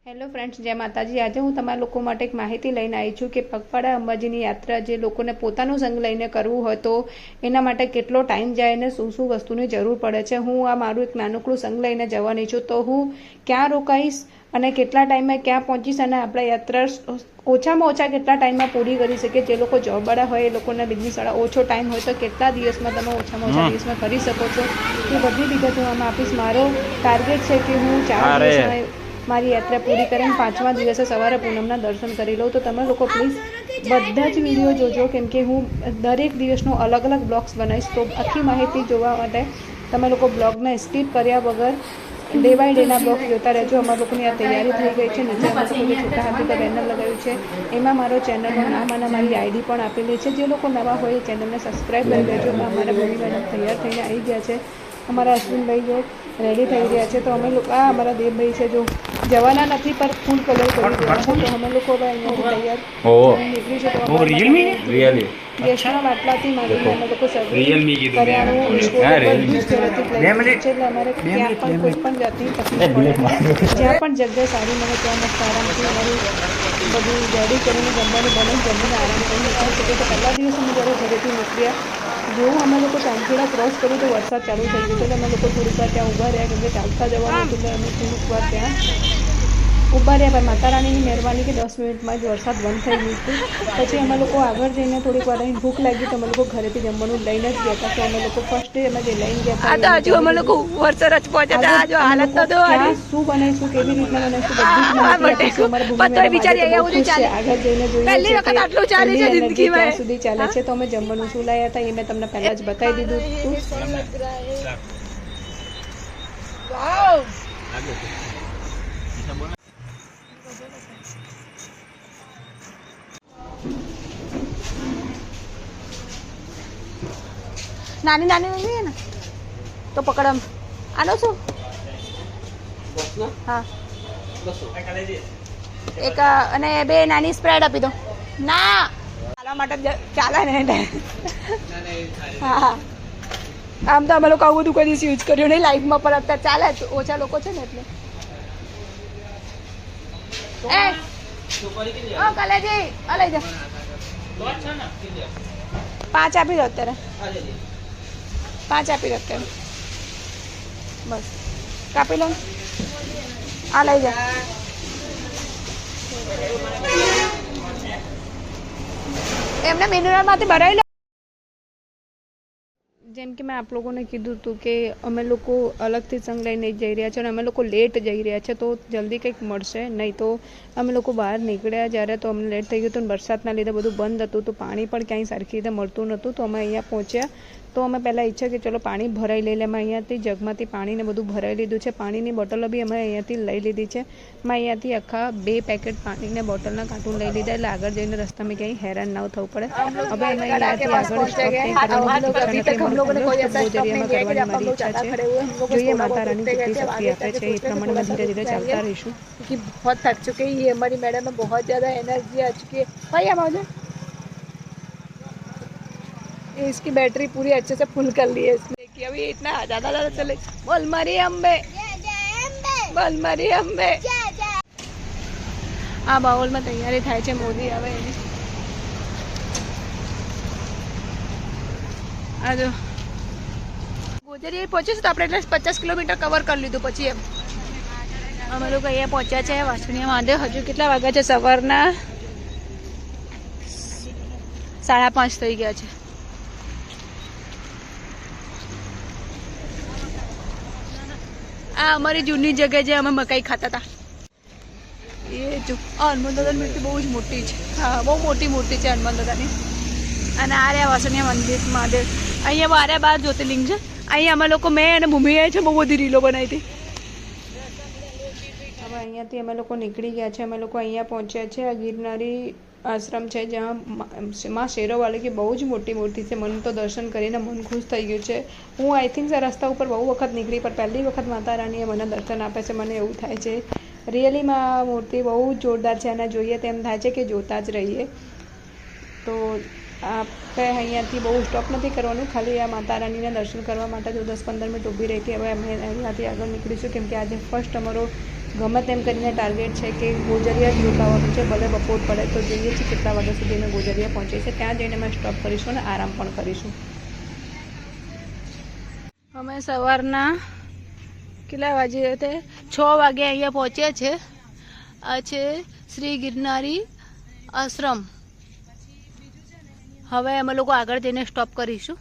Hello friends, જય માતાજી। આજે હું તમારા લોકો માટે એક માહિતી લઈને આવી છું કે પગપાળા અંબાજીની યાત્રા જે લોકોને પોતાનો સંગ લઈને કરવું હોય તો એના માટે કેટલો ટાઈમ જાય અને શું શું વસ્તુની જરૂર પડે છે। હું આ મારું એક નાનકડું સંગ લઈને જવાની છું, તો હું ક્યાં રોકાઈશ અને કેટલા ટાઈમમાં ક્યાં પહોંચીશ અને આપણે યાત્રા ઓછામાં ઓછા કેટલા ટાઈમમાં પૂરી કરી શકીએ। જે લોકો જોબવાળા હોય એ લોકોના બિઝનેસવાળા ઓછો ટાઈમ હોય તો કેટલા દિવસમાં તમે ઓછામાં ઓછા દિવસમાં કરી શકો છો, એ બધી વિગત હું આમાં આપીશ। મારો ટાર્ગેટ છે કે હું 4 દિવસમાં મારી યાત્રા પૂરી કરીને 5મા દિવસે સવારે પૂનમના દર્શન કરી લઉં। તો તમે લોકો પ્લીઝ બધા જ વિડીયો જોજો, કેમ કે હું દરેક દિવસનો અલગ અલગ બ્લોગ્સ બનાવીશ। તો આખી માહિતી જોવા માટે તમે લોકો બ્લોગને સ્કીપ કર્યા વગર ડે બાય ડેના બ્લોગ જોતા રહેજો। અમારા લોકોની આ તૈયારી થઈ ગઈ છે। નીચે અમે લોકો જે છોટા હાથી પર બેનર લગાવ્યું છે એમાં મારો ચેનલનું નામ અને મારી આઈડી પણ આપેલી છે। જે લોકો નવા હોય એ ચેનલને સબસ્ક્રાઈબ કરી દેજો। અમારા ભૂમિ મેડમ તૈયાર થઈને આવી ગયા છે, અમારા અશ્વિનભાઈ જો રેડી થઈ રહ્યા છે। તો અમે લોકો આ અમારા દેવભાઈ છે, જો જવાના નથી પર ફૂલ કલર કરી દેવા છે। તો અમે લોકો હવે અહીંયાથી તૈયાર નીકળીશું। તો અમારા ગેસના બાટલાથી માંડીને અમે લોકો કરિયાણું બધું જ એટલે અમારે ક્યાં પણ કોઈ પણ જાતની તકલીફ પડે નહીં। જ્યાં પણ જગ્યા સારી મળે ત્યાં મસ્ત આરામથી અમારું બધું રેડી કરીને જમવાનું બને, જમીને આરામ કરી નીકળી શકીએ। તો પહેલા દિવસ અમે જ્યારે ઘરેથી નીકળ્યા, જેવું અમે લોકો ચાંદખેડા ક્રોસ કર્યું તો વરસાદ ચાલુ થઈ ગયો, એટલે અમે લોકો થોડીક વાર ત્યાં ઊભા રહ્યા, કેમ કે ચાલતા જવાનું હતું એટલે અમે થોડીક વાર ત્યાં ઊભા રહ્યા। પણ માતા રાણીની મહેરબાની કે 10 મિનિટમાં જ વરસાદ બંધ થઈ ગયું હતું। પછી અમે લોકો આગળ જઈને થોડીક વાર અહીં ભૂખ લાગી તો અમે લોકો ઘરેથી જમવાનું લઈને જ ગયા હતા। તો અમે લોકો ફર્સ્ટ ડે અમે જે લઈને ગયા હતા અમે લોકો વરસાદ ક્યાં શું બનાવીશું, કેવી રીતના બનાવીશું બધી જ માહિતી આપીશું। અમારા ભૂમિ મેડમ આજે તો બહુ ખુશ છે, આગળ જઈને જોઈએ છે કે એમની એનર્જી ક્યાં સુધી ચાલે છે। તો અમે જમવાનું શું લાવ્યા હતા એ મેં તમને પહેલા જ બતાવી દીધું હતું। નાની નાની નહીં ને તો પકડ આનો શું? હા, એક અને 2 નાની સ્પ્રેડ આપી દો ના ચાલવા માટે ચાલે ને। હા, આમ તો અમે લોકો આવું બધું કદી યુઝ કર્યું નહીં લાઈફમાં, પણ અત્યારે ચાલે, ઓછા લોકો છે ને એટલે। કલેજી આ લઈ જા, 5 આપી દો અત્યારે, 5 આપી દો અત્યારે, બસ કાપી લો, આ લઈ જા। એમને મિનરલમાંથી ભરાઈ લો। જેમ કે મેં આપ લોકોને કીધું હતું કે અમે લોકો અલગથી સંગ લઈને જઈ રહ્યા છે અને અમે લોકો લેટ જઈ રહ્યા છે, તો જલ્દી કંઈક મળશે નહીં। તો અમે લોકો બહાર નીકળ્યા જ્યારે તો અમને લેટ થઈ ગયું હતું, વરસાદના લીધે બધું બંધ હતું, તો પાણી પણ ક્યાંય સરખી રીતે મળતું નહોતું। તો અમે અહીંયા પહોંચ્યા તો અમે પહેલાં ઈચ્છા કે ચલો પાણી ભરાઈ લઈ લે। અમે અહીંયાથી જગમાંથી પાણીને બધું ભરાઈ લીધું છે। પાણીની બોટલો બી અમે અહીંયાથી લઈ લીધી છે। મેં અહીંયાથી આખા 2 પેકેટ પાણીને બોટલના કાર્ટૂન લઈ લીધા, એટલે આગળ જઈને રસ્તામાં ક્યાંય હેરાન ના થવું પડે। હવે અમે અહીંયાથી આગળ સ્ટોપ કંઈ કરવાની ઈચ્છા નથી, ગોજરિયામાં કરવાની મારી ઈચ્છા છે। જોઈએ માતા રાની કેટલી શક્તિ આપે છે, એ પ્રમાણે અમે ધીરે ધીરે ચાલતા રહીશું। क्योंकि बहुत थक चुके हैं, ये हमारी मैडम में बहुत ज़्यादा एनर्जी आ चुकी है। भाई अब आओ, इसकी बैटरी पूरी अच्छे से फुल कर ली है इसने कि अभी इतना ज़्यादा चले। बोल मरी अम्बे, बोल मरी अम्बे। આ બાઉલમાં તૈયારી થાય છે, મોદી આવે એની। આ જો ગોજરિયા પહોંચીશું તો આપણે એટલે 50 કિલોમીટર કવર કરી લીધું। પછી એમ અમે લોકો અહીંયા પહોંચ્યા છે વાસુણીયા મહાદેવ। હજુ કેટલા વાગ્યા છે? સવારના 5:30 થઈ ગયા છે। આ અમારી જૂની જગ્યા જે અમે મકાઈ ખાતા હતા એ જો હનુમાન દાદાની મૂર્તિ બહુ જ મોટી છે। હા, બહુ મોટી મૂર્તિ છે હનુમાન દાદાની। અને આ રહ્યા વાસુણીયા મંદિર મહાદેવ। અહીંયા બારે 12 જ્યોતિર્લિંગ છે। અહીંયા અમે લોકો મેં અને ભૂમિ છે બહુ બધી રીલો બનાવી હતી। હવે અહીંયાથી અમે લોકો નીકળી ગયા છે। અમે લોકો અહીંયા પહોંચ્યા છે, આ ગિરનારી આશ્રમ છે જ્યાં માં શેરોવાળી की બહુ જ મોટી મૂર્તિ છે। મને તો દર્શન કરીને મન ખુશ થઈ ગયું છે। હું આઈ થિંક આ રસ્તા ઉપર બહુ વખત નીકળી, પણ પહેલી વખત માતા રાણીએ મને દર્શન આપે છે, મને એવું થાય છે। રિયલીમાં આ મૂર્તિ બહુ જ જોરદાર છે અને જોઈએ તેમ થાય છે કે જોતા જ રહીએ। તો આપણે અહીંયાથી બહુ સ્ટોપ નથી કરવાનું, ખાલી આ માતા રાણીના દર્શન કરવા માટે જો 10-15 મિનિટ ઊભી રહી હતી। હવે અમે અહીંયાથી આગળ નીકળીશું, કેમ કે આજે ફર્સ્ટ અમારો ગમે તેમ કરીને ટાર્ગેટ છે કે ગોજરિયા જ રોકાવાનું છે, ભલે બપોર પડે તો જોઈએ છીએ કેટલા વાગ્યા સુધી અમે ગોજરિયા પહોંચીએ છીએ. ત્યાં જઈને અમે સ્ટોપ કરીશું અને આરામ પણ કરીશું. અમે સવારના કેટલા વાગે તે 6 વાગે અહીંયા પહોંચ્યા છે. આ છે શ્રી ગિરનારી આશ્રમ. હવે અમે લોકો આગળ જઈને સ્ટોપ કરીશું.